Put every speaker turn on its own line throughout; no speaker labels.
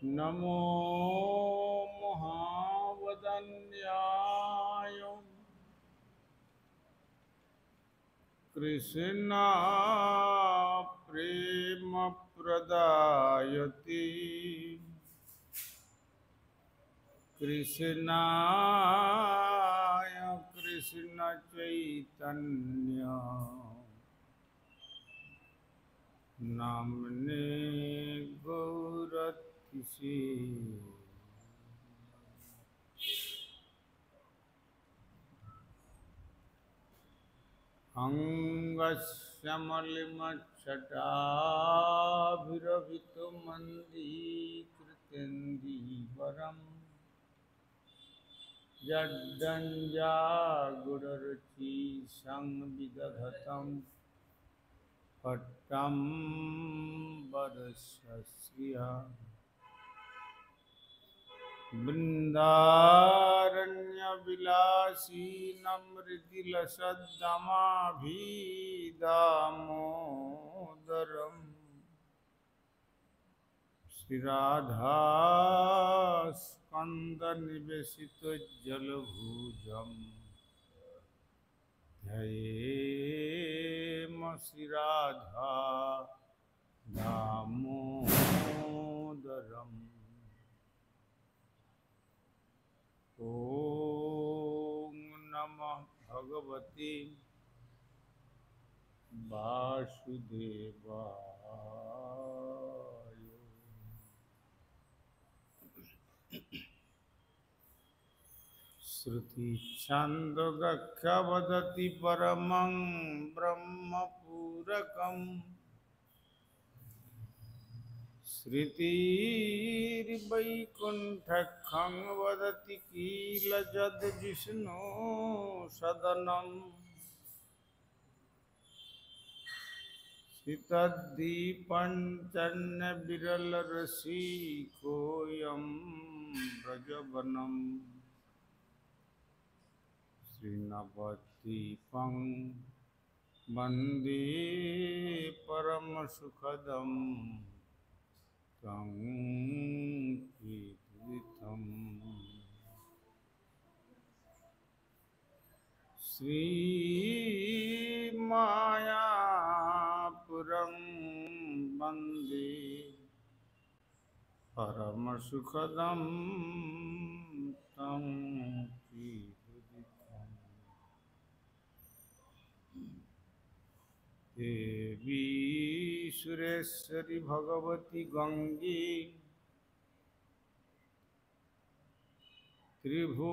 नमो महावदन्याय कृष्णा प्रेम प्रदायते कृष्णाय कृष्ण चैतन्य नामने गौरतिसे अंगस्य मलिमच्छटाभिरभितुमन्दी यद्दञ्जागुडरुचि संविदधतं पट्टं वरसस्या बृन्दारण्यविलासीनं मृदुलसद्दमाभिदामोदरम् श्रीराधास्कन्दनिवेशितजलभुजम् ध्येयेम श्रीराधा दामोदरम् ॐ नमः भगवते वासुदेवाय। श्रुतिछन्दोगख्य वदति परमं ब्रह्मपूरकम् श्रुतिर्वैकुण्ठखं वदति किल जद्विष्णु सदनम् सितद्दीपञ्चन्यविरलरसिकोऽयं व्रजवनं श्रीनवद्वीपं वन्दे परमसुखदं तं कीर्तितम् श्रीमायापुरं वन्दे परमसुखदं तं कीर्तितम्। देवी सुरेश्वरी भगवती गंगे त्रिभुवनतारिणी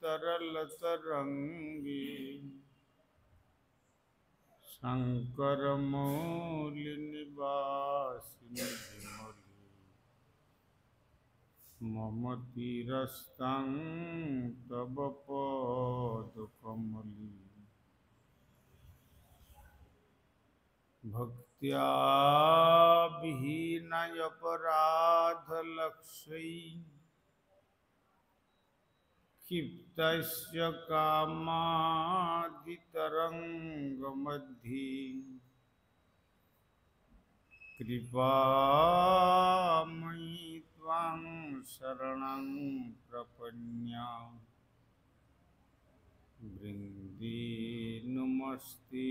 तरलतरंगी शङ्करमौलिनिवासिनि विमले मम तिरस्तं तव पदकमले भक्त्या विहीनयपराधलक्ष्यै क्षिप्तस्य कामादितरङ्गमध्ये कृपामयि त्वां शरणं प्रपन्या वृन्दे नमस्ते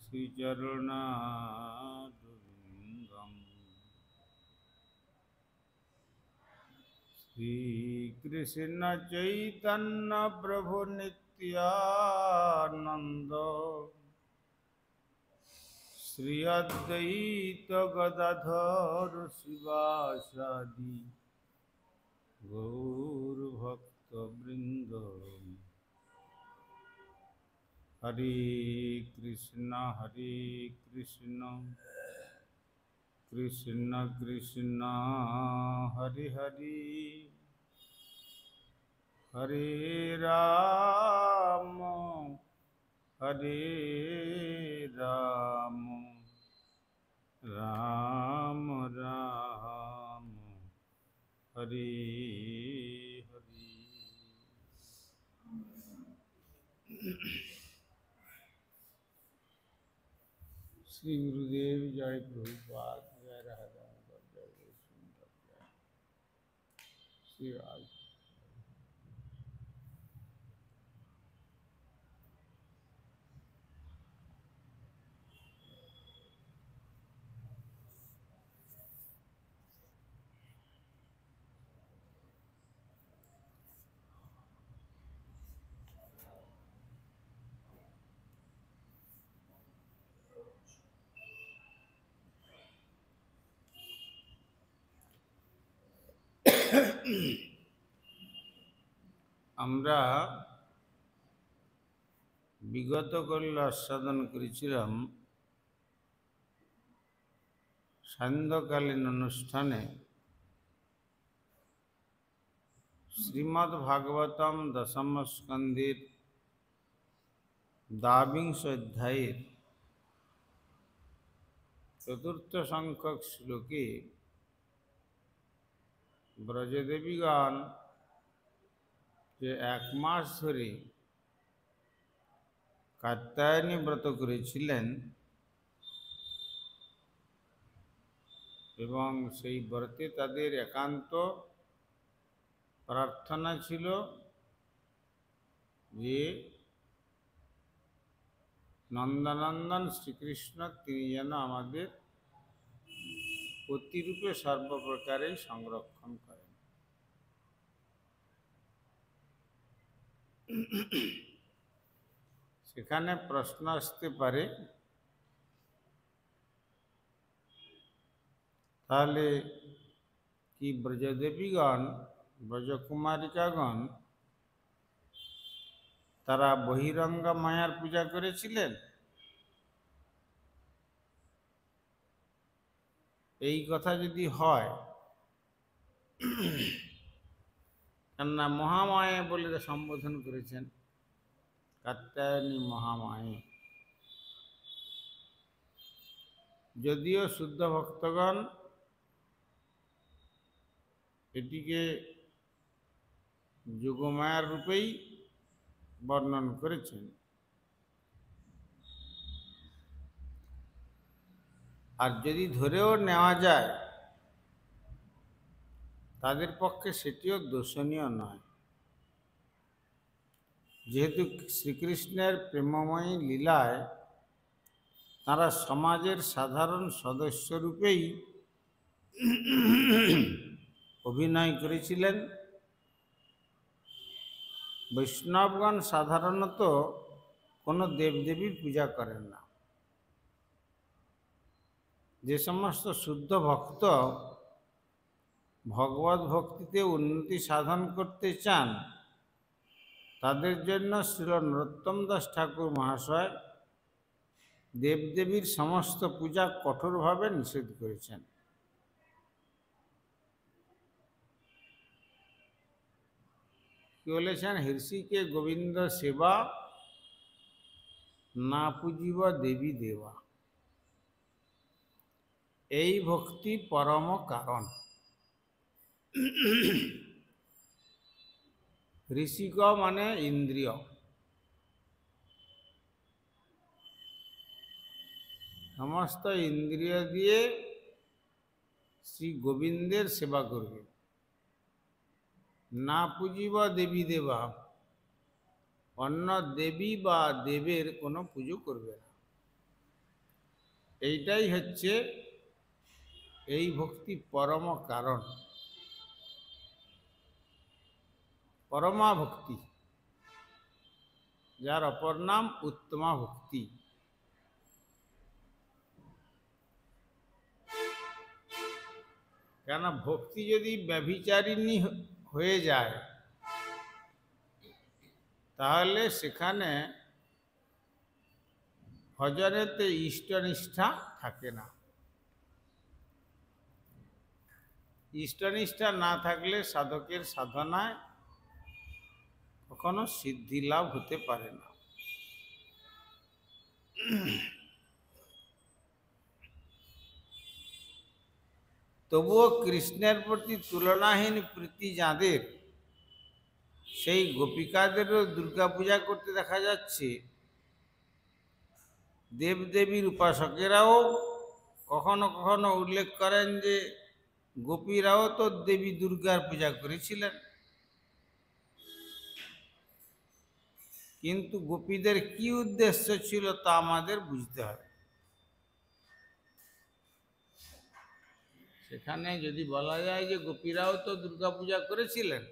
श्रीचरणारविन्दम्। श्रीकृष्ण चैतन्य प्रभु नित्यानंद श्री अद्वैत गदाधर शिवासादि गौरभक्तवृंद। हरे कृष्ण कृष्ण कृष्ण हरे हरे हरे राम हरे राम राम राम हरे हरे। श्री गुरुदेव जय प्रभुपाद। श्री আমরা বিগত কল্য আস্বাদন করেছিলাম সান্ধ্যকালীন অনুষ্ঠানে শ্রীমদ্ ভাগবতম দশম স্কন্ধের দ্বাবিংশ অধ্যায়ের চতুর্থ সংখ্যক শ্লোকে ব্রজদেবীগণ যে 1 মাস ধরে কাত্যায়নী ব্রত করেছিলেন এবং সেই ব্রতে তাদের একান্ত প্রার্থনা ছিল যে নন্দনন্দন শ্রীকৃষ্ণ তিনি যেন আমাদের প্রতিরূপে সর্বপ্রকারে সংরক্ষণ করেন। সেখানে প্রশ্ন আসতে পারে, তাহলে কি ব্রজদেবীগণ, ব্রজকুমারিকাগণ তারা বহিরঙ্গা মায়ার পূজা করেছিলেন? এই কথা যদি হয়, কেননা মহামায়ে বলে সম্বোধন করেছেন, কাত্যায়নী মহামায়ে। যদিও শুদ্ধ ভক্তগণ এটিকে যোগমায়ার রূপেই বর্ণন করেছেন, আর যদি ধরেও নেওয়া যায় তাদের পক্ষে সেটিও দোষণীয় নয়, যেহেতু শ্রীকৃষ্ণের প্রেমময়ী লীলায় তারা সমাজের সাধারণ সদস্য রূপেই অভিনয় করেছিলেন। বৈষ্ণবগণ সাধারণত কোনো দেবদেবীর পূজা করেন না। যে সমস্ত শুদ্ধ ভক্ত ভগবত ভক্তিতে উন্নতি সাধন করতে চান, তাদের জন্য শ্রীল নরোত্তম দাস ঠাকুর মহাশয় দেবদেবীর সমস্ত পূজা কঠোরভাবে নিষেধ করেছেন। কি বলেছেন? হৃষিকে গোবিন্দ সেবা না পুজিব দেবী দেবা, এই ভক্তি পরম কারণ। ঋষিক মানে ইন্দ্রিয়, সমস্ত ইন্দ্রিয় দিয়ে শ্রী গোবিন্দের সেবা করবে। না পুজিব দেবী দেবা, অন্য দেবী বা দেবের কোনো পুজো করবে না। এইটাই হচ্ছে এই ভক্তি পরম কারণ, পরমা ভক্তি, যার অপর নাম উত্তমা ভক্তি। কেন ভক্তি যদি ব্যভিচারিণী হয়ে যায়, তাহলে সেখানে ভজনেতে ইষ্টনিষ্ঠা থাকে না। ইষ্টনিষ্ঠা না থাকলে সাধকের সাধনায় কখনো সিদ্ধি লাভ হতে পারে না। তবুও কৃষ্ণের প্রতি তুলনাহীন প্রীতি যাদের, সেই গোপিকাদেরও দুর্গা পূজা করতে দেখা যাচ্ছে। দেবদেবীর উপাসকেরাও কখনো কখনো উল্লেখ করেন যে গোপীরাও তো দেবী দুর্গার পূজা করেছিলেন, কিন্তু গোপীদের কি উদ্দেশ্য ছিল তা আমাদের বুঝতে হবে। সেখানে যদি বলা যায় যে গোপীরাও তো দুর্গা পূজা করেছিলেন,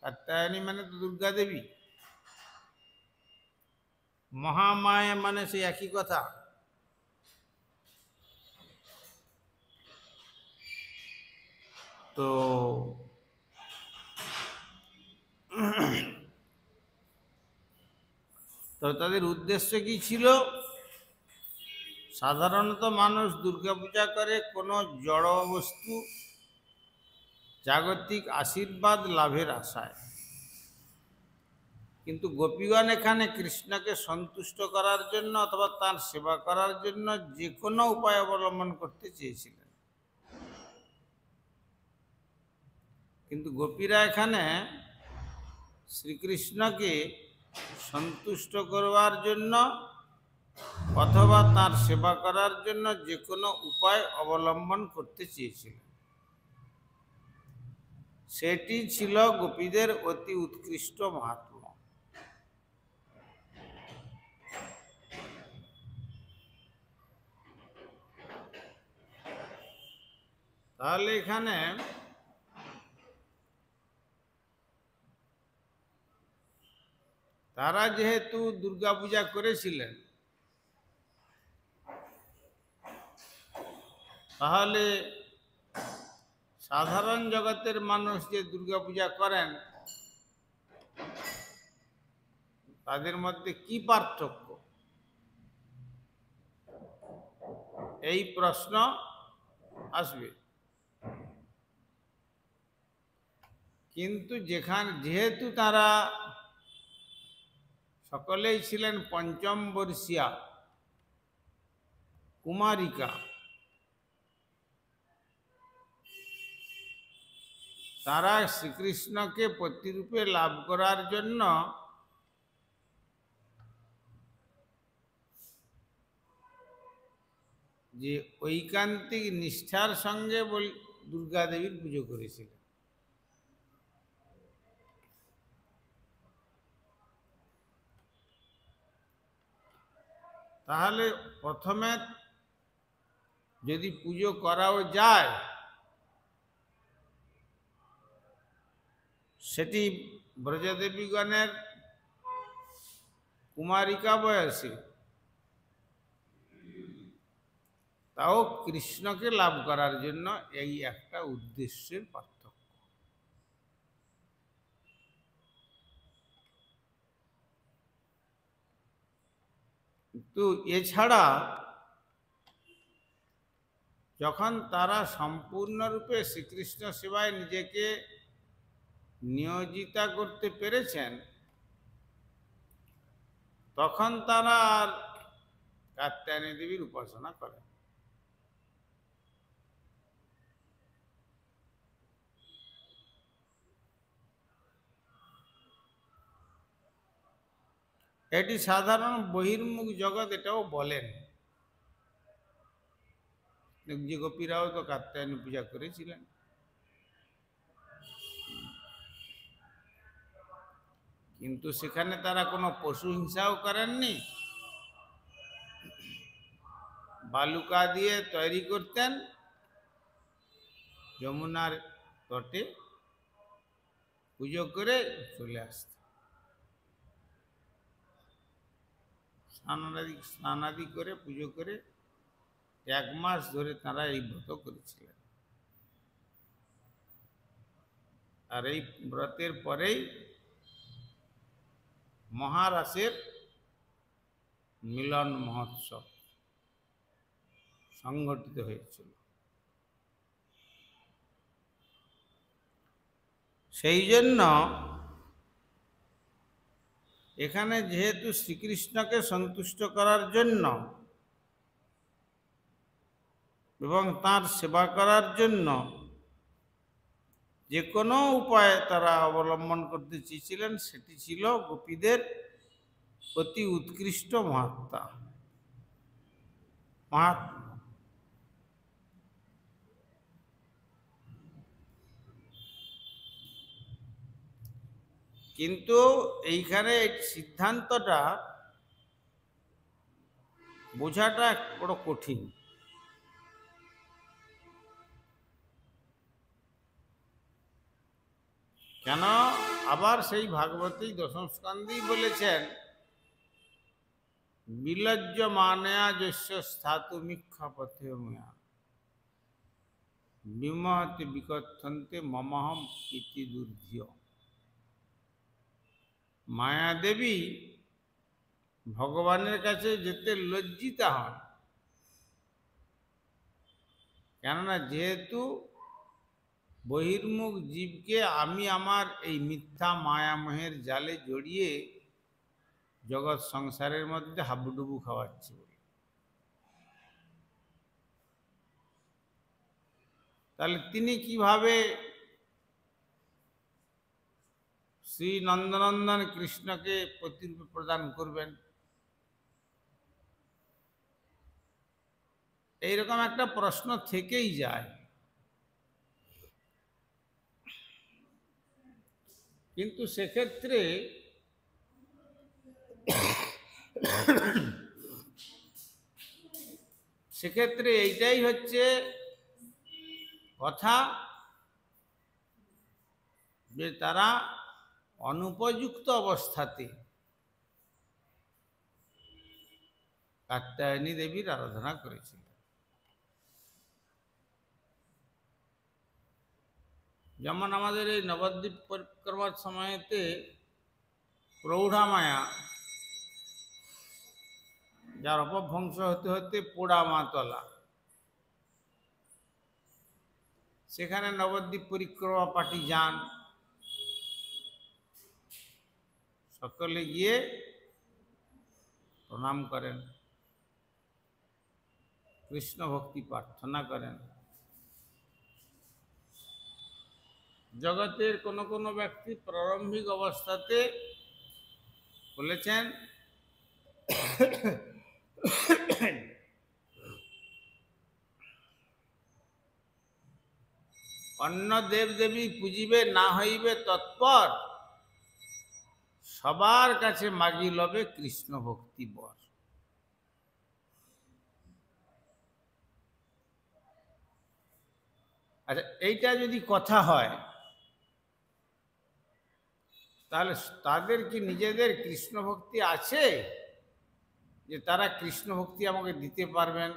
কাত্যায়নী মানে তো দুর্গা দেবী, মহামায়া মানে সেই একই কথা। তো তাদের উদ্দেশ্য কি ছিল? সাধারণত মানুষ দুর্গা পূজা করে কোনো জড় বস্তু জাগতিক আশীর্বাদ লাভের আশায়, কিন্তু গোপীগণ এখানে কৃষ্ণকে সন্তুষ্ট করার জন্য অথবা তার সেবা করার জন্য যে কোনো উপায় অবলম্বন করতে চেয়েছিলেন। কিন্তু গোপীরা এখানে শ্রীকৃষ্ণকে সন্তুষ্ট করবার জন্য অথবা তার সেবা করার জন্য যে কোনো উপায় অবলম্বন করতে চেয়েছিলেন। সেটি ছিল গোপীদের অতি উৎকৃষ্ট মাহাত্ম্য। তাহলে এখানে তারা যেহেতু দুর্গা পূজা করেছিলেন, তাহলে সাধারণ জগতের মানুষ যে দুর্গা পূজা করেন তাদের মধ্যে কি পার্থক্য, এই প্রশ্ন আসবে। কিন্তু যেহেতু তারা সকলেই ছিলেন পঞ্চম বর্ষীয়া কুমারিকা, তারা শ্রীকৃষ্ণকে প্রতিরূপে লাভ করার জন্য যে ঐকান্তিক নিষ্ঠার সঙ্গে দুর্গা দেবীর পুজো করেছিলেন। তাহলে প্রথমে যদি পুজো করাও যায়, সেটি ব্রজদেবীগণের কুমারিকা বয়সী, তাও কৃষ্ণকে লাভ করার জন্য, এই একটা উদ্দেশ্যের পার্থক্য। কিন্তু এছাড়া যখন তারা সম্পূর্ণরূপে শ্রীকৃষ্ণ সেবায় নিজেকে নিয়োজিতা করতে পেরেছেন, তখন তারা আর কাত্যায়নী দেবীর উপাসনা করেন। এটি সাধারণ বহির্মুখ জগৎ এটাও বলেন যে গোপীরাও তো কাত্যায়নী পূজা করেছিলেন। কিন্তু সেখানে তারা কোনো পশু হিংসাও করেননি, বালুকা দিয়ে তৈরি করতেন, যমুনার তটে পুজো করে চলে আসতেন। স্নানাদি করে পুজো করে 1 মাস ধরে তারা এই ব্রত করেছিলেন। আর এই ব্রতের পরেই মহারাসের মিলন মহোৎসব সংগঠিত হয়েছিল। সেই জন্য এখানে যেহেতু শ্রীকৃষ্ণকে সন্তুষ্ট করার জন্য এবং তার সেবা করার জন্য যে কোনো উপায় তারা অবলম্বন করতে চেয়েছিলেন, সেটি ছিল গোপীদের অতি উৎকৃষ্ট মাহাত্ম্য। কিন্তু এইখানে সিদ্ধান্তটা বোঝাটা বড় কঠিন। কেন? আবার সেই ভাগবতী দশম স্কন্ধেই বলেছেন, বিলজ্জ মানয়া যস্য স্থাতুমিক্ষা পথে ময়া বিমহতে বিকথন্তে মমহম ইতি দুর্ধিয়। মায়াদেবী ভগবানের কাছে যেতে লজ্জিতা হন, কেননা যেহেতু বহির্মুখ জীবকে আমি আমার এই মিথ্যা মায়ামোহের জালে জড়িয়ে জগৎ সংসারের মধ্যে হাবুডুবু খাওয়াচ্ছি বলে। তাহলে তিনি কিভাবে শ্রী নন্দনন্দন কৃষ্ণকে প্রতিরূপে প্রদান করবেন? এইরকম একটা প্রশ্ন থেকেই যায়। কিন্তু সেক্ষেত্রে এইটাই হচ্ছে কথা, যে তারা অনুপযুক্ত অবস্থাতে কাত্যায়নী দেবীর আরাধনা করেছিল। যেমন আমাদের এই নবদ্বীপ পরিক্রমার সময়তে প্রৌঢ়া মায়া, যার অপভ্রংশ হতে হতে পোড়া মাতলা, সেখানে নবদ্বীপ পরিক্রমা পার্টি যান, সকলে গিয়ে প্রণাম করেন, কৃষ্ণ ভক্তি প্রার্থনা করেন। জগতের কোনো কোনো ব্যক্তি প্রারম্ভিক অবস্থাতে বলেছেন অন্য দেবদেবী পুজিবে না হইবে তৎপর, সবার কাছে মাগি লবে কৃষ্ণ ভক্তি বর। আচ্ছা, এইটা যদি কথা হয়, তাহলে তাদের কি নিজেদের কৃষ্ণ ভক্তি আছে যে তারা কৃষ্ণ ভক্তি আমাকে দিতে পারবেন?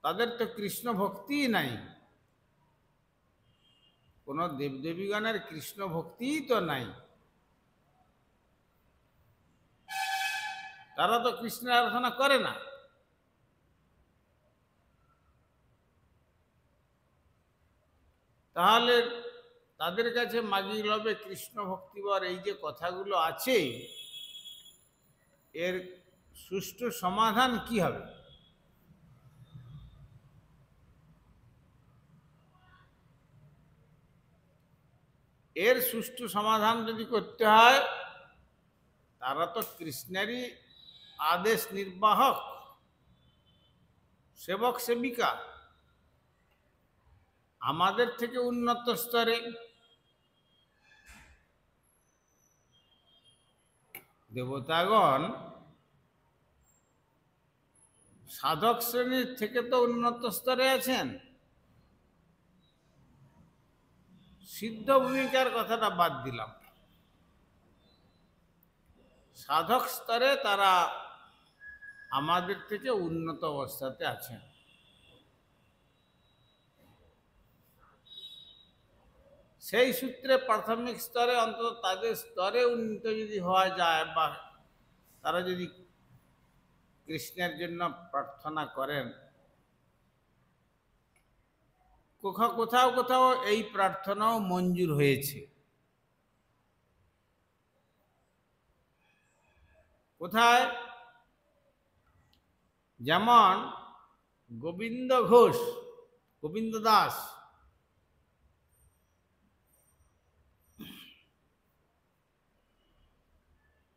তাদের তো কৃষ্ণ ভক্তিই নাই, কোনো দেবদেবীগণের কৃষ্ণ ভক্তিই তো নাই। তারা তো কৃষ্ণের আরাধনা করে না। তাহলে তাদের কাছে মাগি লবে কৃষ্ণ ভক্তিবর, এই যে কথাগুলো আছে, এর সুষ্ঠু সমাধান কি হবে? এর সুষ্ঠু সমাধান যদি করতে হয়, তারা তো কৃষ্ণেরই আদেশ নির্বাহক, সেবক সেবিকা, আমাদের থেকে উন্নত স্তরে। দেবতাগণ সাধক শ্রেণীর থেকে তো উন্নত স্তরে আছেন। সিদ্ধ ভূমিকার কথাটা বাদ দিলাম, সাধক স্তরে তারা আমাদের থেকে উন্নত অবস্থাতে আছেন। সেই সূত্রে প্রাথমিক স্তরে অন্তত তাদের স্তরে উন্নীত যদি হওয়া যায়, বা তারা যদি কৃষ্ণের জন্য প্রার্থনা করেন, কোথাও কোথাও এই প্রার্থনাও মঞ্জুর হয়েছে। কোথায়? যেমন গোবিন্দ ঘোষ, গোবিন্দ দাস,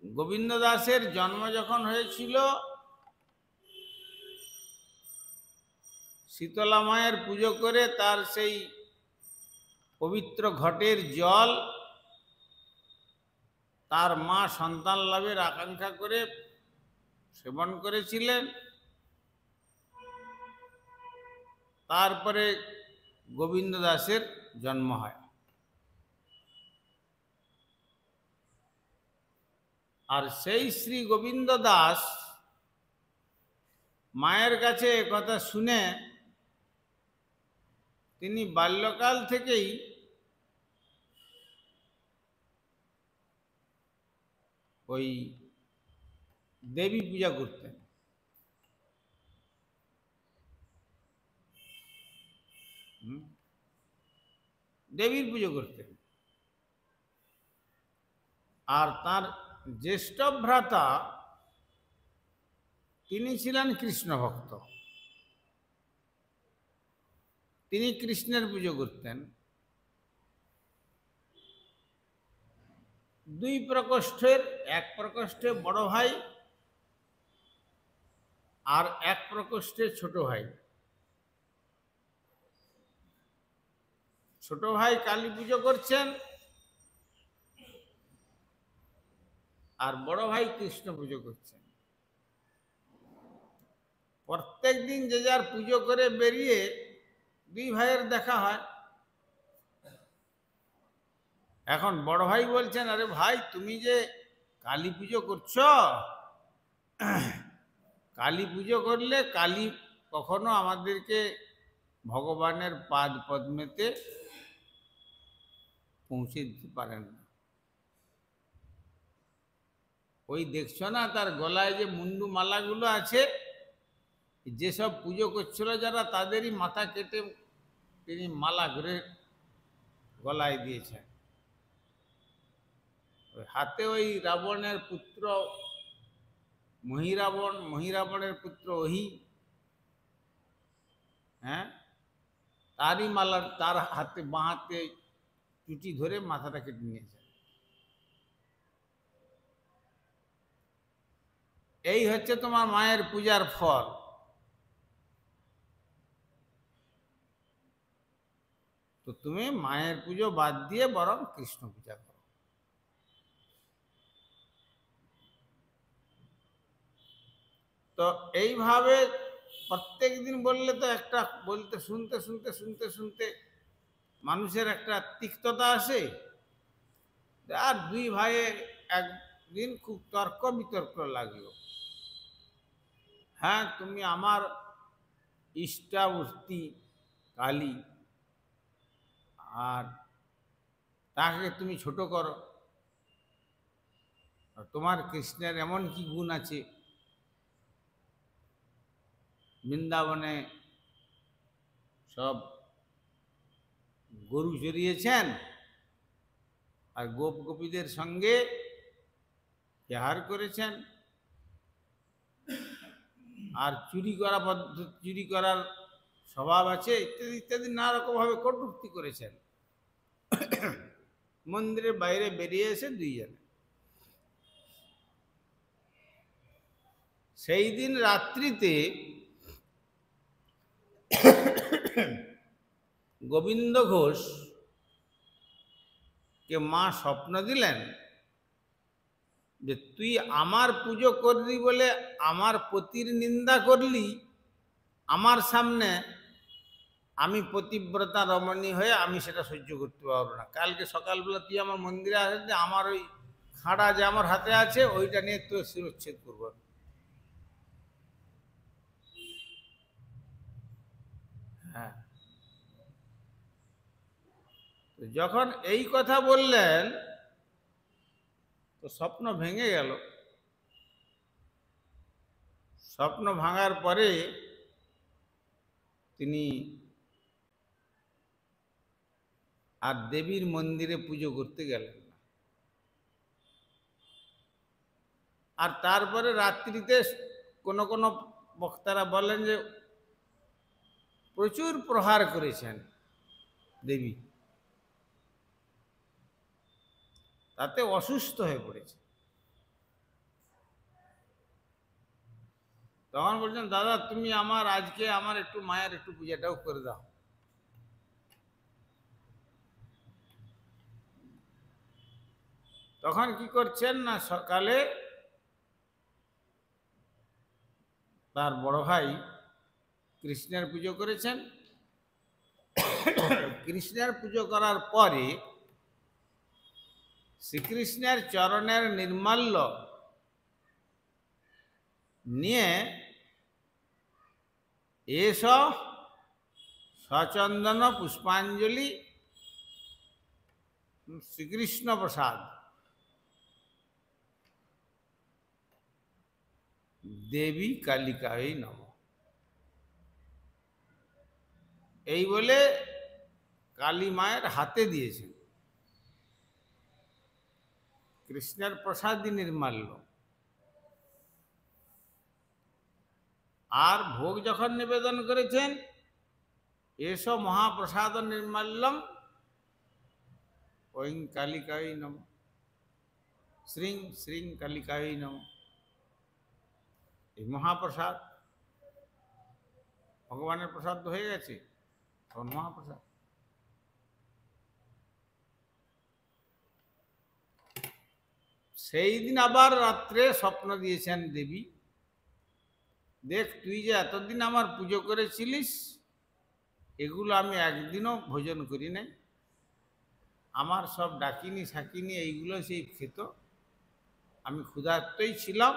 গোবিন্দ দাসের জন্ম যখন হয়েছিল, শীতলা মায়ের পুজো করে তার সেই পবিত্র ঘটের জল তার মা সন্তান লাভের আকাঙ্ক্ষা করে সেবন করেছিলেন। তারপরে গোবিন্দ দাসের জন্ম হয়। আর সেই শ্রী গোবিন্দ দাস মায়ের কাছে একথা শুনে তিনি বাল্যকাল থেকেই ওই দেবী পূজা করতেন। দেবীর পুজো করতেন। আর তার জ্যেষ্ঠ ভ্রাতা তিনি ছিলেন কৃষ্ণ ভক্ত। তিনি কৃষ্ণের পুজো করতেন। দুই প্রকোষ্ঠের, এক প্রকোষ্ঠে বড় ভাই আর এক প্রকোষ্ঠে ছোট ভাই। ছোট ভাই কালী পুজো করছেন আর বড় ভাই কৃষ্ণ পুজো করছেন। প্রত্যেক দিন যে যার পুজো করে বেরিয়ে দুই ভাইয়ের দেখা হয়। এখন বড় ভাই বলছেন, আরে ভাই তুমি যে কালী পুজো করছো, কালী পুজো করলে কালী কখনো আমাদেরকে ভগবানের পাদ পদ্মেতে পৌঁছে দিতে পারেন না। ওই দেখছো না তার গলায় যে মুন্ডু মালাগুলো আছে, যেসব পুজো করছিল যারা তাদেরই মাথা কেটে তিনি মালা ঘুরে গলায় দিয়েছেন। হাতে ওই রাবণের পুত্র মহিরাবণ, মহিরাবণের পুত্র ওহি, হ্যাঁ, তারই মালা তার হাতে, বাঁ হাতে চুটি ধরে মাথাটা কেটে নিয়েছে। এই হচ্ছে তোমার মায়ের পূজার ফল। তো তুমি মায়ের পুজো বাদ দিয়ে বরং কৃষ্ণ পূজা করো। তো এইভাবে প্রত্যেক দিন বললে তো একটা বলতে শুনতে শুনতে শুনতে শুনতে মানুষের একটা তিক্ততা আসে। আর দুই ভাইয়ে একদিন খুব তর্ক বিতর্ক লাগলো। হ্যাঁ, তুমি আমার ইষ্টামূর্তি কালী, আর তাকে তুমি ছোট করো। তোমার কৃষ্ণের এমন কি গুণ আছে? বৃন্দাবনে সব গরু চড়িয়েছেন আর গোপ গোপীদের সঙ্গে বিহার করেছেন, আর চুরি করা পদ্ধতি, চুরি করার স্বভাব আছে, ইত্যাদি ইত্যাদি নানা রকমভাবে কটূক্তি করেছেন। মন্দিরের বাইরে বেরিয়ে এসে দুইজনে সেই দিন রাত্রিতে গোবিন্দ ঘোষ কে মা স্বপ্ন দিলেন যে তুই আমার পুজো করলি বলে আমার পতির নিন্দা করলি, আমার সামনে আমি পতিব্রতা রমণী হয়ে আমি সেটা সহ্য করতে পারবো না। কালকে সকালবেলা তুই আমার মন্দিরে আসে, আমার ওই খাড়া যে আমার হাতে আছে ওইটা নিয়ে তুই শিরচ্ছেদ করবো। হ্যাঁ, যখন এই কথা বললেন তো স্বপ্ন ভেঙে গেল। স্বপ্ন ভাঙার পরে তিনি আর দেবীর মন্দিরে পুজো করতে গেলেন না। আর তারপরে রাত্রিতে কোনো কোনো বক্তারা বলেন যে প্রচুর প্রহার করেছেন দেবী, তাতে অসুস্থ হয়ে পড়েছে। তখন বলছেন, দাদা তুমি আমার আজকে আমার একটু মায়ের একটু পূজাটাও করে দাও। তখন কি করছেন না, সকালে তার বড় ভাই কৃষ্ণের পুজো করেছেন। কৃষ্ণের পুজো করার পরে শ্রীকৃষ্ণের চরণের নির্মাল্য নিয়ে এস সচন্দন পুষ্পাঞ্জলি শ্রীকৃষ্ণ প্রসাদ দেবী কালিকায় নম। এই বলে কালী মায়ের হাতে দিয়েছেন কৃষ্ণের প্রসাদী নির্মাল্য। আর ভোগ যখন নিবেদন করেছেন, এসব মহাপ্রসাদ নির্মাল্যম ঐং কালিকায় নম, শ্রীং শ্রীং কালিকায় নম। এই মহাপ্রসাদ ভগবানের প্রসাদ হয়ে গেছে, তখন মহাপ্রসাদ। সেই দিন আবার রাত্রে স্বপ্ন দিয়েছেন দেবী, দেখ তুই যে এতদিন আমার পুজো করেছিলিস, এগুলো আমি একদিনও ভোজন করি নাই, আমার সব ডাকিনি শাকিনি এইগুলো সেই খেত, আমি ক্ষুধার্তই ছিলাম,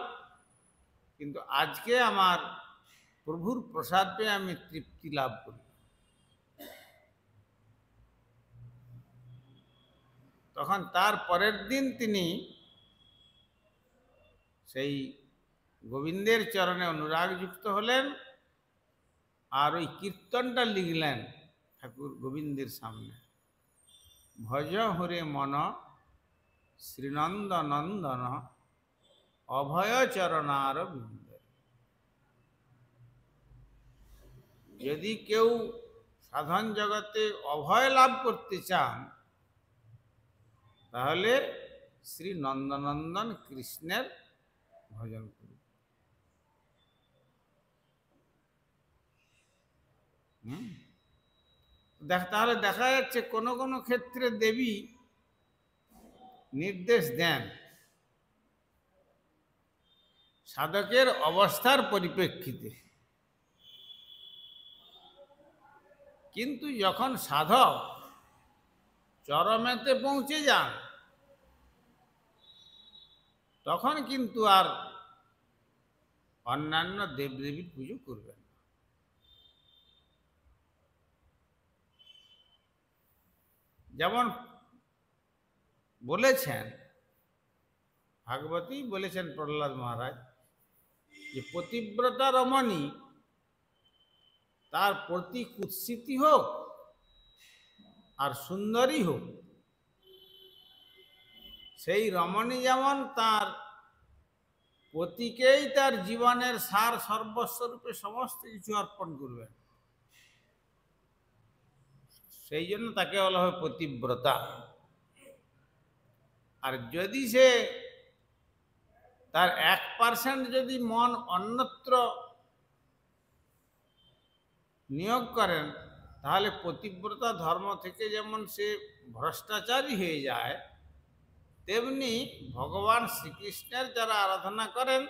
কিন্তু আজকে আমার প্রভুর প্রসাদ পেয়ে আমি তৃপ্তি লাভ করি। তখন তার পরের দিন তিনি সেই গোবিন্দের চরণে অনুরাগযুক্ত হলেন, আর ওই কীর্তনটা লিখলেন ঠাকুর গোবিন্দের সামনে, ভজ হরে মন শ্রীনন্দ নন্দন অভয় চরণার বিন্দ। যদি কেউ সাধন জগতে অভয় লাভ করতে চান, তাহলে শ্রী নন্দনন্দন কৃষ্ণের ভজন করুন। তাহলে দেখা যাচ্ছে কোনো কোনো ক্ষেত্রে দেবী নির্দেশ দেন সাধকের অবস্থার পরিপ্রেক্ষিতে, কিন্তু যখন সাধক চরমেতে পৌঁছে যান, তখন কিন্তু আর অন্যান্য দেবদেবীর পুজো করবেন না। যেমন বলেছেন ভাগবতী, বলেছেন প্রহ্লাদ মহারাজ, যে পতিব্রতা রমণী তার প্রতি কুৎসিতই হোক আর সুন্দরী হোক, সেই রমণী যেমন তার পতিকেই তার জীবনের সার সর্বস্বরূপে সমস্ত কিছু অর্পণ করবেন, সেই জন্য তাকে বলা হয় পতিব্রতা। আর যদি সে তার 1% যদি মন অন্যত্র নিয়োগ করেন, তাহলে পতিব্রতা ধর্ম থেকে যেমন সে ভ্রষ্টাচারী হয়ে যায়, তেমনি ভগবান শ্রীকৃষ্ণের যারা আরাধনা করেন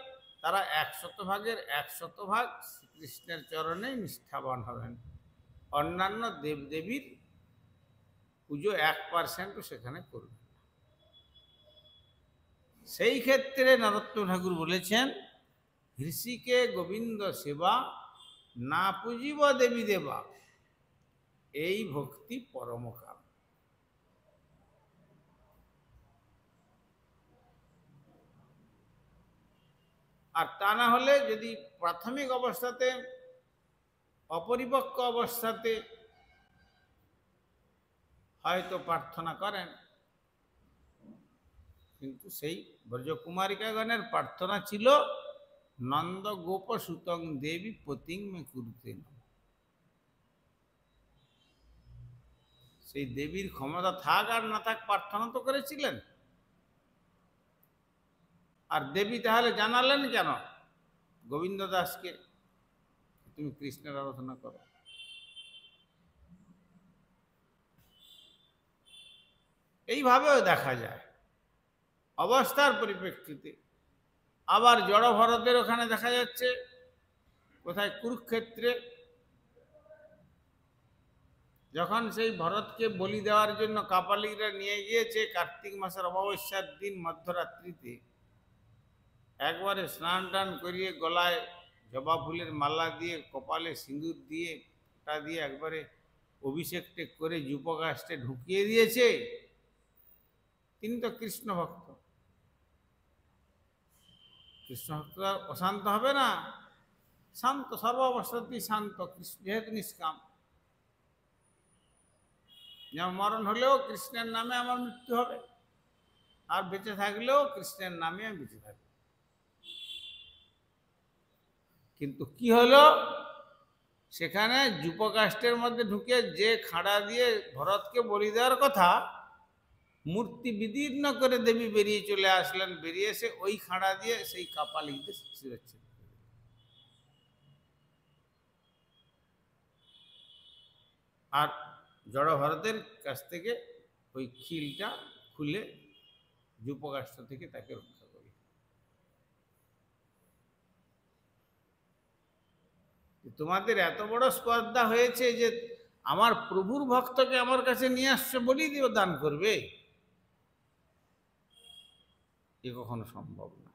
তারা 100 ভাগের 100 ভাগ শ্রীকৃষ্ণের চরণে নিষ্ঠাবান হবেন। অন্যান্য দেবদেবীর পুজো 1%ও সেখানে করবেন। সেই ক্ষেত্রে নরোত্তম ঠাকুর বলেছেন, ঋষিকে গোবিন্দ সেবা না পুজিব দেবী দেবা, এই ভক্তি পরমকাল। আর তা না হলে যদি প্রাথমিক অবস্থাতে অপরিপক্ক অবস্থাতে হয়তো প্রার্থনা করেন, কিন্তু সেই ব্রজকুমারিকাগণের প্রার্থনা ছিল নন্দ গোপ সুতং দেবী পতিং মে কুরুতে নমঃ। সেই দেবীর ক্ষমতা থাক আর না থাক প্রার্থনা তো করেছিলেন। আর দেবী তাহলে জানালেন কেন? গোবিন্দ দাসকে, তুমি কৃষ্ণের আরাধনা করো। এইভাবেও দেখা যায় অবস্থার পরিপ্রেক্ষিতে। আবার জড় ভরতের ওখানে দেখা যাচ্ছে কোথায়, কুরুক্ষেত্রে, যখন সেই ভরতকে বলি দেওয়ার জন্য কাপালিকরা নিয়ে গিয়েছে কার্তিক মাসের অমাবস্যার দিন মধ্যরাত্রিতে, একবারে স্নান টান করিয়ে গলায় জবা ফুলের মালা দিয়ে, কপালে সিঁদুর দিয়ে, টা দিয়ে একবারে অভিষেকটে করে যূপকাষ্ঠে ঢুকিয়ে দিয়েছে। তিনি তো কৃষ্ণ ভক্ত, কৃষ্ণ ভক্ত অশান্ত হবে না? শান্ত, সর্ব অবস্থাতেই শান্ত, যেহেতু নিষ্কাম। যেমন মরণ হলেও কৃষ্ণের নামে আমার মৃত্যু হবে, আর বেঁচে থাকলেও কৃষ্ণের নামে আমি বেঁচে থাকবো। কিন্তু কি হলো, সেখানে যূপকাষ্ঠের মধ্যে ঢুকে যে খাড়া দিয়ে ভরতকে বলি দেওয়ার কথা, মূর্তি বিদীর্ণ করে দেবী বেরিয়ে চলে আসলেন। বেরিয়ে এসে ওই খাড়া দিয়ে সেই কাপালিকদের শিরচ্ছেদ। আর জড় ভরতের কাছ থেকে ওই খিলটা খুলে যূপকাষ্ঠ থেকে তাকে রক্ষা করি। তোমাদের এত বড় স্পর্ধা হয়েছে যে আমার প্রভুর ভক্তকে আমার কাছে নিয়ে আসছে, বলি দিও দান করবে, এ কখনো সম্ভব না।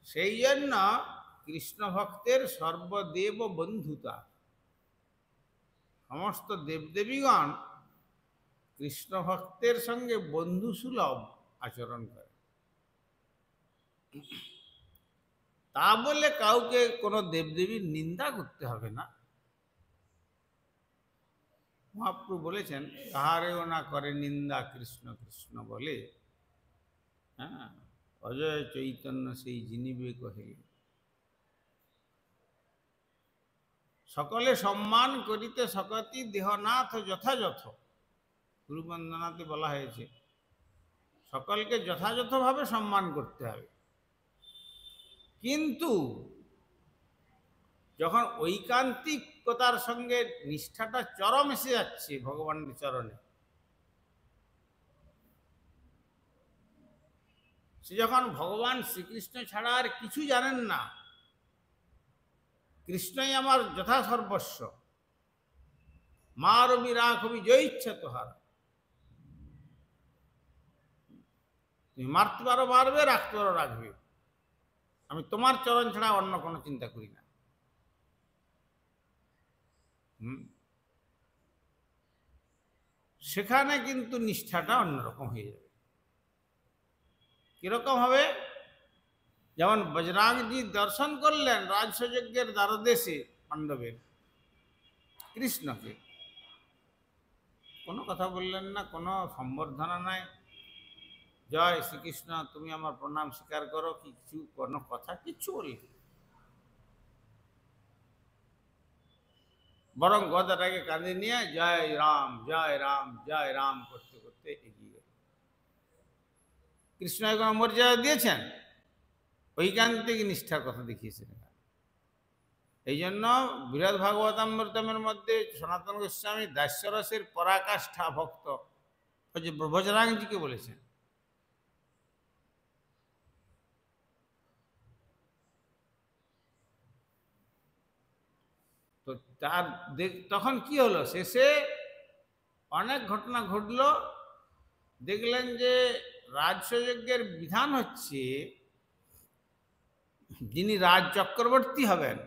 সেই জন্য কৃষ্ণ ভক্তের সর্বদেব বন্ধুতা, সমস্ত দেবদেবীগণ কৃষ্ণ ভক্তের সঙ্গে বন্ধু সুলভ আচরণ করে। তা বলে কাউকে কোনো দেবদেবীর নিন্দা করতে হবে না। মহাপ্রভু বলেছেন, কাহারেও না করে নিন্দা কৃষ্ণ কৃষ্ণ বলে। হ্যাঁ, অজয় চৈতন্য সেই জিনিবে কহে, সকলে সম্মান করিতে সকতি দেহনাথ যথাযথ। গুরুবন্দনাতে বলা হয়েছে সকলকে যথাযথভাবে সম্মান করতে হবে, কিন্তু যখন ঐকান্তিকতার সঙ্গে নিষ্ঠাটা চরম এসে যাচ্ছে ভগবানের চরণে, সে যখন ভগবান শ্রীকৃষ্ণ ছাড়া আর কিছু জানেন না, কৃষ্ণই আমার যথা সর্বস্ব, মা রবি রাখবি জয় ইচ্ছা তোহার, তুমি মারতে পারো মারবে, রাখতে পারো রাখবে, আমি তোমার চরণ ছাড়া অন্য কোনো চিন্তা করি না। সেখানে কিন্তু নিষ্ঠাটা অন্যরকম হয়ে যাবে। কিরকম হবে? যেমন বজরাঙ্গজি দর্শন করলেন রাজসযজ্ঞের দ্বারদেশে পাণ্ডবের কৃষ্ণকে, কোনো কথা বললেন না, কোনো সম্বর্ধনা নাই, জয় শ্রীকৃষ্ণ তুমি আমার প্রণাম স্বীকার করো, কিছু কোনো কথা কিচ্ছু বললেন, বরং গদাটাকে কাঁধে নিয়ে জয় রাম জয় রাম জয় রাম করতে করতে এগিয়ে গেল। কৃষ্ণ কোনো মর্যাদা দিয়েছেন? ঐকান্তিক নিষ্ঠার কথা দেখিয়েছেন। এই জন্য বৃহৎ ভাগবতামৃতমের মধ্যে সনাতন গোস্বামী দাস্যরসের পরাকাষ্ঠা ভক্ত বজরাঙ্গজিকে বলেছেন। তো তার তখন কি হলো, শেষে অনেক ঘটনা ঘটল। দেখলেন যে রাজসযজ্ঞের বিধান হচ্ছে, যিনি রাজ চক্রবর্তী হবেন,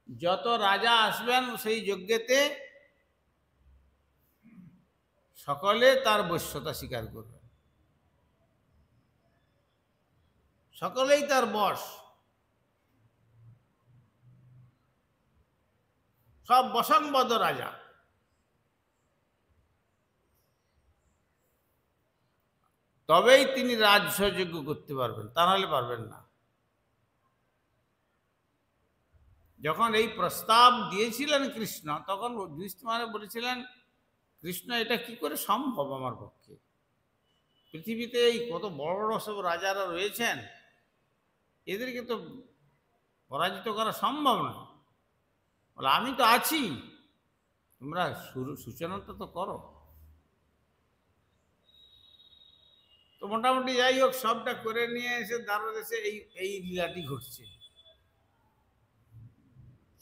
যত রাজা আসবেন সেই যজ্ঞেতে সকলে তার বশ্যতা স্বীকার করবেন, সকলেই তার বশ, সব বশংবদ রাজা। তবেই তিনি রাজসযজ্ঞ করতে পারবেন, তা নাহলে পারবেন না। যখন এই প্রস্তাব দিয়েছিলেন কৃষ্ণ, তখন যুধিষ্ঠির বলেছিলেন, কৃষ্ণ এটা কি করে সম্ভব আমার পক্ষে? পৃথিবীতে এই কত বড় বড় সব রাজারা রয়েছেন, এদেরকে তো পরাজিত করা সম্ভব না। বলে আমি তো আছি, তোমরা সূচনাটা তো করো। তো মোটামুটি যাই হোক, সবটা করে নিয়ে এসে দ্বারদেশে এই লীলাটি ঘটছে।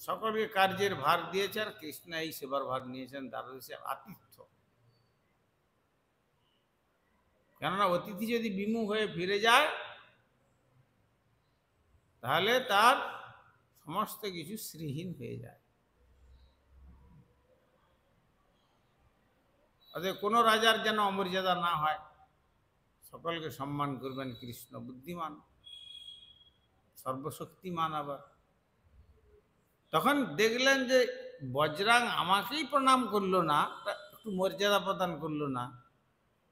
সকলকে কার্যের ভার দিয়েছেন, কৃষ্ণ এই সেবার ভার নিয়েছেন দ্বারদেশে আতিথ্য। কেননা অতিথি যদি বিমুখ হয়ে ফিরে যায়, তাহলে তার সমস্ত কিছু শ্রীহীন হয়ে যায়। অতএব কোনো রাজার যেন অমর্যাদা না হয়, সকলকে সম্মান করবেন। কৃষ্ণ বুদ্ধিমান, সর্বশক্তিমান। আবার তখন দেখলেন যে বজরাং আমাকেই প্রণাম করলো না, একটু মর্যাদা প্রদান করলো না,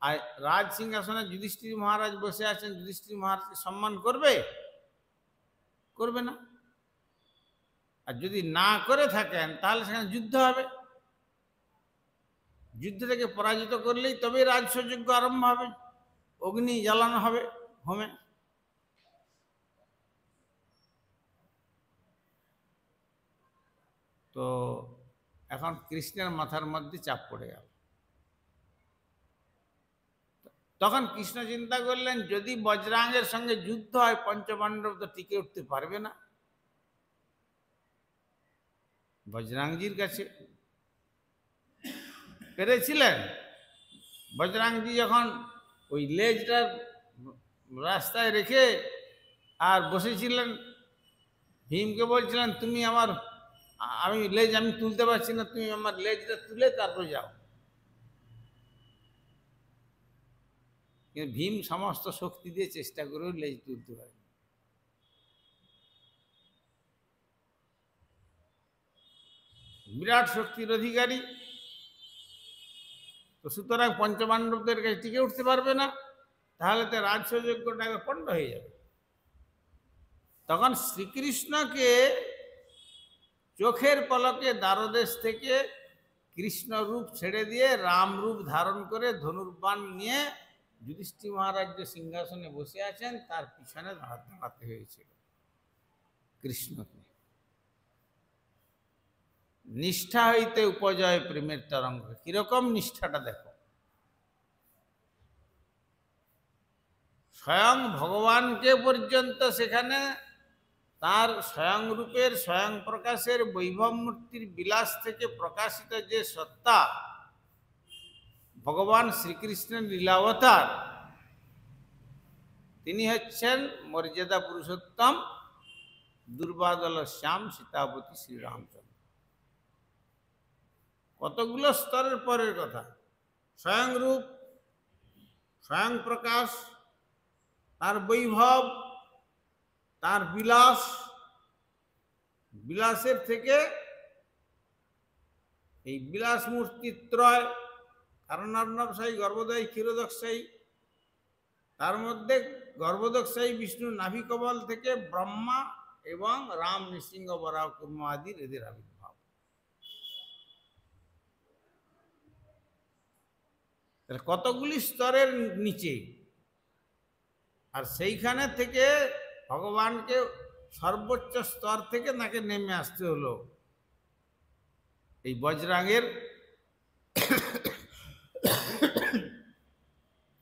আর রাজ সিংহাসনে যুধিষ্ঠির মহারাজ বসে আছেন, যুধিষ্ঠির মহারাজকে সম্মান করবে? করবে না। আর যদি না করে থাকেন তাহলে সেখানে যুদ্ধ হবে। যুদ্ধ থেকে পরাজিত করলেই তবে রাজসযজ্ঞ আরম্ভ হবে, অগ্নি জ্বালানো হবে হোমে। তো এখন কৃষ্ণের মাথার মধ্যে চাপ পড়ে গেল। তখন কৃষ্ণ চিন্তা করলেন, যদি বজরাঙ্গের সঙ্গে যুদ্ধ হয়, পঞ্চপাণ্ডব তো টিকে উঠতে পারবে না বজরাঙ্গজির কাছে। পেরেছিলেন? বজরাঙ্গজি যখন ওই লেজটা রাস্তায় রেখে আর বসেছিলেন, ভীমকে বলছিলেন, তুমি আমার, আমি তুলতে পারছি না, তুমি আমার লেজটা তুলে তারপর যাও। কিন্তু ভীম সমস্ত শক্তি দিয়ে চেষ্টা করেও লেজ তুলতে পারে। বিরাট শক্তির অধিকারী, তো সুতরাং পঞ্চপাণ্ডবদের কাছে টিকে উঠতে পারবে না, তাহলে তো রাজসযজ্ঞটা পণ্ড হয়ে যাবে। তখন শ্রীকৃষ্ণকে চোখের পলকে দ্বারদেশ থেকে কৃষ্ণ রূপ ছেড়ে দিয়ে রাম রূপ ধারণ করে ধনুর্বাণ নিয়ে যুধিষ্ঠির মহারাজ যে সিংহাসনে বসে আছেন তার পিছনে দাঁড়াতে হয়েছিল কৃষ্ণকে। নিষ্ঠা হইতে উপজয় প্রেমের তরঙ্গ। কিরকম নিষ্ঠাটা দেখো! স্বয়ং ভগবানকে পর্যন্ত সেখানে তার স্বয়ং রূপের, স্বয়ং প্রকাশের, বৈভব মূর্তির বিলাস থেকে প্রকাশিত যে সত্তা ভগবান শ্রীকৃষ্ণের লীলাবতার, তিনি হচ্ছেন মর্যাদা পুরুষোত্তম দুর্বাদল শ্যাম সীতাপতি শ্রীরামচন্দ্র। কতগুলো স্তরের পরের কথা। স্বয়ং রূপ, স্বয়ং প্রকাশ, তার বৈভব, তার বিলাস, বিলাসের থেকে এই বিলাস মূর্তি ত্রয়, কারণার্ণবসায়ী, গর্ভোদয়ী, ক্ষীরোদকসায়ী, তার মধ্যে গর্ভোদকসায়ী বিষ্ণু নাভিকমল থেকে ব্রহ্মা এবং রাম নৃসিংহ বরাহ কুর্ম আদির এদের আবির্ভাব। কতগুলি স্তরের নিচে, আর সেইখানে থেকে ভগবানকে সর্বোচ্চ স্তর থেকে তাকে নেমে আসতে হলো এই বজরাঙ্গের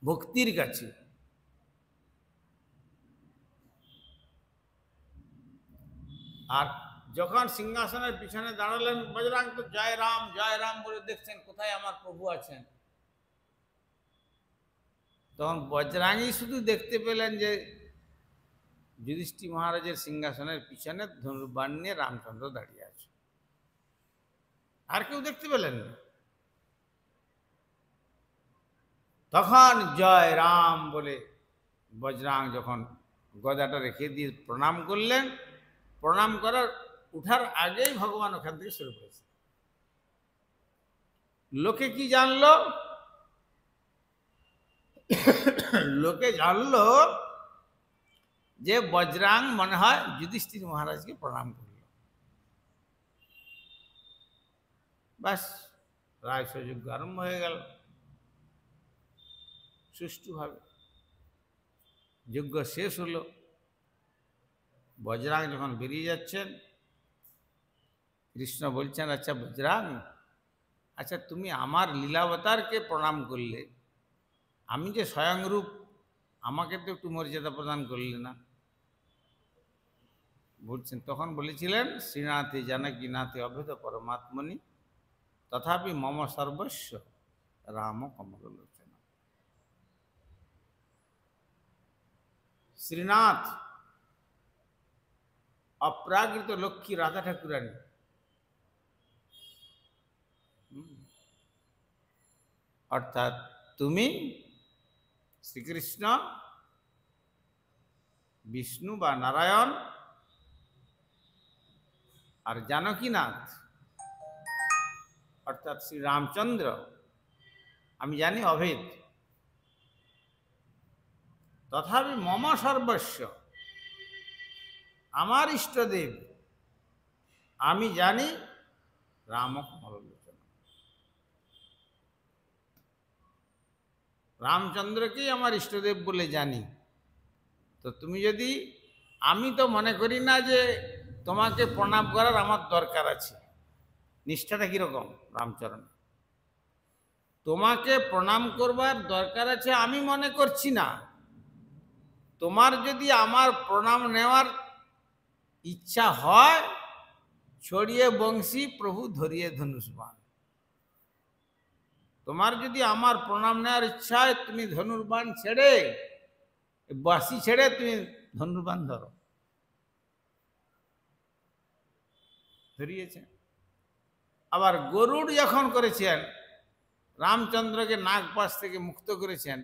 ভক্তির কাছে। আর যখন সিংহাসনের পিছনে দাঁড়ালেন বজরাঙ্গ, তো জয় রাম বলে দেখছেন কোথায় আমার প্রভু আছেন। তখন বজরাঙ্গী শুধু দেখতে পেলেন যে যুধিষ্ঠির মহারাজের সিংহাসনের পিছনে ধনুর্বাণ নিয়ে রামচন্দ্র দাঁড়িয়ে আছে, আর কেউ দেখতে পেলেন না। তখন জয় রাম বলে বজরাং যখন গদাটা রেখে দিয়ে প্রণাম করলেন, প্রণাম করার উঠার আগেই ভগবান ওখান থেকে শুরু করেছে। লোকে কি জানলো? লোকে জানলো যে বজরাং মনে হয় যুধিষ্ঠির মহারাজকে প্রণাম করল। ব্যাস, রাজসযজ্ঞ আরম্ভ হয়ে গেল। সুষ্ঠুভাবে। যজ্ঞ শেষ হলো, বজরাং যখন বেরিয়ে যাচ্ছেন, কৃষ্ণ বলছেন, আচ্ছা বজরাং, আচ্ছা তুমি আমার লীলাবতারকে প্রণাম করলে, আমি যে স্বয়ংরূপ, আমাকে তো একটু মর্যাদা প্রদান করলে না। বলছেন, তখন বলেছিলেন, শ্রীনাথে জানকীনাথে অভেদ পরমাত্মনি তথাপি মম সর্বস্ব রাম কমললোচন। শ্রীনাথ অপ্রাকৃত লক্ষ্মী রাধা ঠাকুরানী, অর্থাৎ তুমি শ্রীকৃষ্ণ, বিষ্ণু বা নারায়ণ আর জানকীনাথ অর্থাৎ শ্রী রামচন্দ্র, আমি জানি অভেদ। তথাপি মম সর্বস্ব, আমার ইষ্টদেব, আমি জানি রাম কমললোচন, রামচন্দ্রকেই আমার ইষ্টদেব বলে জানি। তো তুমি যদি, আমি তো মনে করি না যে তোমাকে প্রণাম করার আমার দরকার আছে। নিষ্ঠাটা কিরকম রামচরণ, তোমাকে প্রণাম করবার দরকার আছে আমি মনে করছি না। তোমার যদি আমার প্রণাম নেওয়ার ইচ্ছা হয়, ছড়িয়ে বংশী প্রভু ধরিয়ে ধনুষ্বাণ। তোমার যদি আমার প্রণাম নেওয়ার ইচ্ছা হয়, তুমি ধনুর্বাণ ছেড়ে, বাঁশি ছেড়ে তুমি ধনুর্বাণ ধরো। ধরিয়েছে। আবার গরুড় যখন করেছেন, রামচন্দ্রকে নাগপাশ থেকে মুক্ত করেছেন,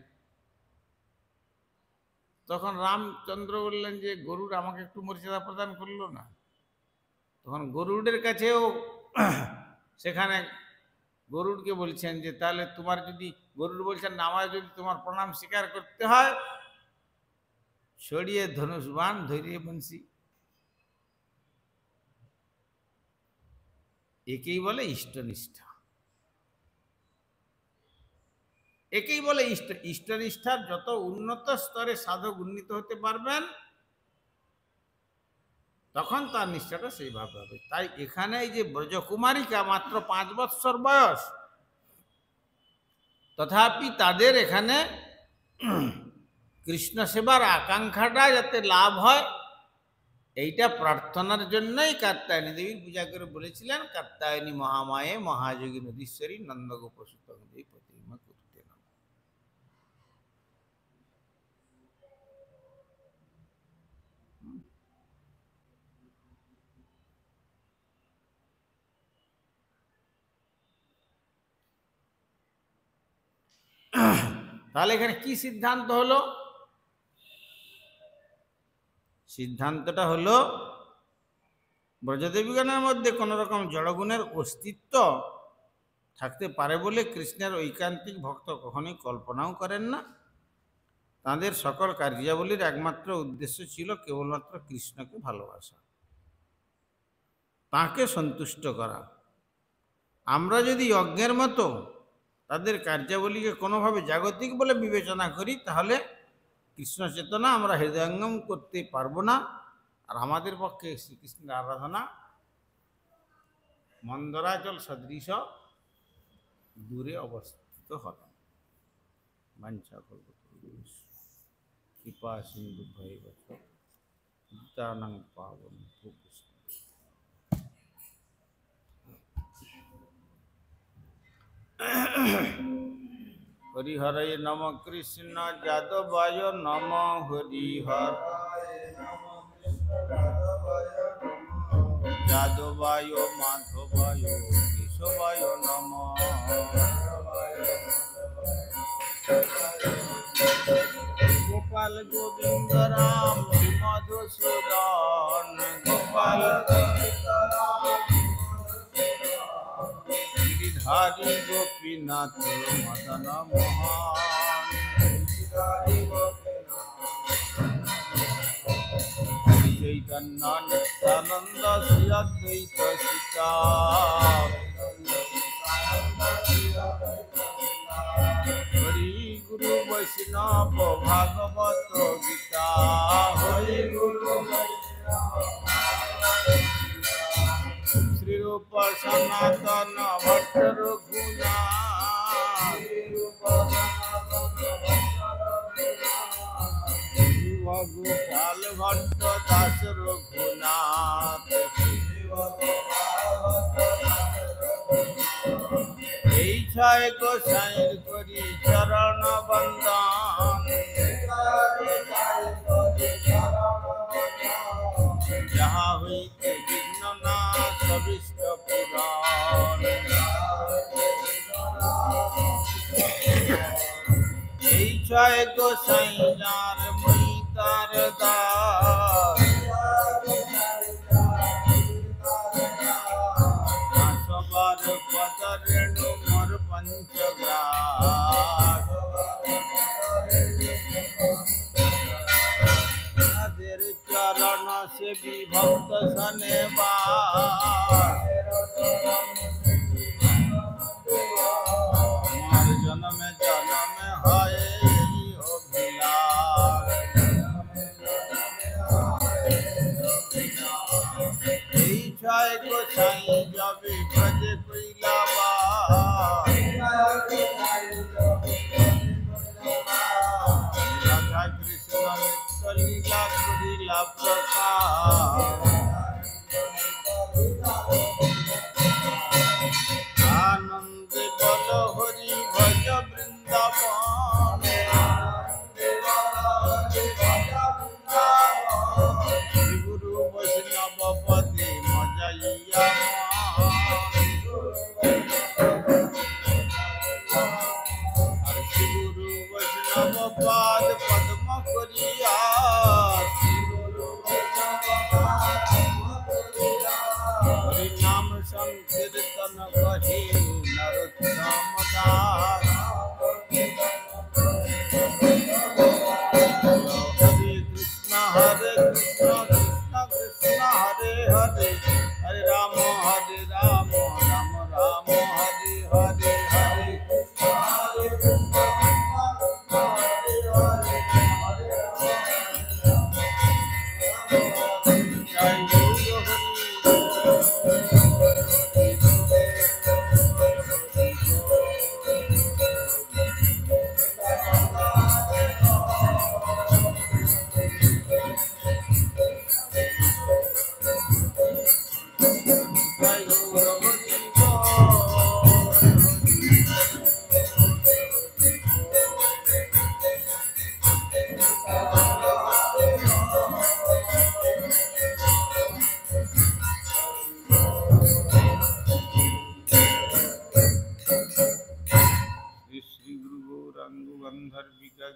তখন রামচন্দ্র বললেন যে গরুড় আমাকে একটু মর্যাদা প্রদান করলো না। তখন গরুড়ের কাছেও সেখানে গরুড়কে বলছেন যে তাহলে তোমার যদি, গরুড় বলছেন না, আমার যদি তোমার প্রণাম স্বীকার করতে হয়, ছড়িয়ে ধনুষ্বাণ ধরিয়ে বংশী। একেই বলে ইষ্টনিষ্ঠা, একেই বলে ইষ্টনিষ্ঠার যত উন্নত স্তরে সাধক উন্নীত হতে পারবেন, তখন তার নিষ্ঠাটা সেইভাবে হবে। তাই এখানে এই যে ব্রজকুমারিকা মাত্র 5 বৎসর বয়স, তথাপি তাদের এখানে কৃষ্ণ সেবার আকাঙ্ক্ষাটা যাতে লাভ হয়, এইটা প্রার্থনার জন্যই কাত্যায়নী দেবীর পূজা করে বলেছিলেন, কাত্যায়নী মহামায়ে মহাযোগী নদীশ্বরী নন্দগোপ সুতং দেবী প্রতিমা করতে নাম। তাহলে এখানে কি সিদ্ধান্ত হলো? সিদ্ধান্তটা হলো, ব্রজদেবীগণের মধ্যে কোন রকম জড়গুণের অস্তিত্ব থাকতে পারে বলে কৃষ্ণের ঐকান্তিক ভক্ত কখনোই কল্পনাও করেন না। তাদের সকল কার্যাবলীর একমাত্র উদ্দেশ্য ছিল কেবলমাত্র কৃষ্ণকে ভালোবাসা, তাকে সন্তুষ্ট করা। আমরা যদি যজ্ঞের মতো তাদের কার্যাবলীকে কোনোভাবে জাগতিক বলে বিবেচনা করি, তাহলে কৃষ্ণ চেতনা আমরা হৃদয়ঙ্গম করতে পারবো না, আর আমাদের পক্ষে শ্রীকৃষ্ণের আরাধনা মন্দরাচল সদৃশ দূরে অবস্থিত হবে। বাঞ্ছা কল্পতরুষ কৃপা সিন্ধু ভৈবচ পতিতানাং পাবনেভ্যো কৃষ্ণ। হরিহরয়ে নম কৃষ্ণ যাদবায় নম হরিহর যাদবায় মাধবায় কেশবায় নম। গোপাল গোবিন্দ রাম মধুসূদন, গোপাল গিরিধারী গোপীনাথ মদন মোহন। চৈতন্য নিত্যানন্দ শ্রী অদ্বৈত সীতা, হরি গুরু বৈষ্ণব ভাগবত গীতা, হরি গুরু শ্রীরূপ সনাতন ভট্ট রঘুনাথ, গোপাল ভট্ট দাস রঘুনাথ, এই ছয় গোসাইর করি চরণ বন্দন, যাহা হইতে বিঘ্ন নাশ অভীষ্ট পূরণ, এই ছয় গোসাই যার মই তার দাস, সবার পদ রেণু মোর পঞ্চগ্রাস, তাদের চরণ সেবী ভক্ত সনে বাস, আমার জনমে জনমে হয় এই অভিলাষ, এই ছয় গোসাই যাবে ব্রজে কইলা বাস, রাধা কৃষ্ণ নিত্য লীলা করিলা প্রকাশ, আনন্দে বল হরি ভজ বৃন্দাবন, শ্রী গুরু বৈষ্ণব পদে মজাইয়া আর শ্রী গুরু বৈষ্ণব পাদ পদ্ম করিয়া, হরি নাম সংকীর্তন কহে নরোত্তম দাস, হরে কৃষ্ণ কৃষ্ণ কৃষ্ণ হরে হরে, হরে রাম রাম রাম হরে হরে, হরে কৃষ্ণ জয় গুরু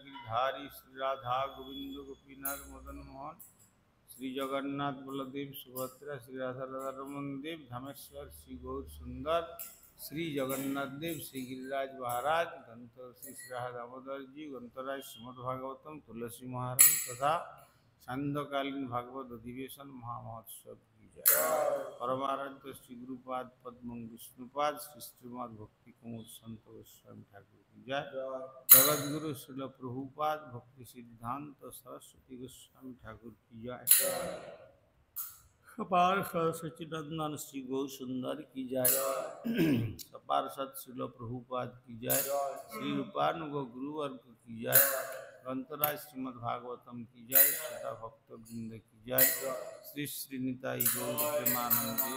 गिरधारी श्री राधा गोविंद गोपीनाथ मदन मोहन, श्री जगन्नाथ बलदेव सुभद्रा, श्री राधा रमन देव धामेश्वर, श्री गौर सुंदर, श्री जगन्नाथ देव, श्री गिरिराज महाराज, गंतर श्री राधा दामोदर जी, गंतराज श्रीमद भागवतम, तुलसी महाराज तथा सांध्यकालीन भागवत अधिवेशन महामहोत्सव की जय। परमाराध्य श्री गुरुपाद पद्म विष्णुपाद श्री श्रीमद भक्ति कुमुद संत गोस्वामी ठाकुर की जय। जगत गुरु श्रील प्रभुपाद भक्ति सिद्धांत सरस्वती गोस्वामी ठाकुर की जय। पार्षद सच्चिदानंद श्री गौर सुंदर की जय। पार्षद श्रील प्रभुपाद की जय। श्री रूपानुग गुरुवर्ग की जय। ग्रंथराज श्रीमद् भागवतम की जय। सदा भक्त वृंद की जय। श्री श्री निताई गौर प्रेमानंदे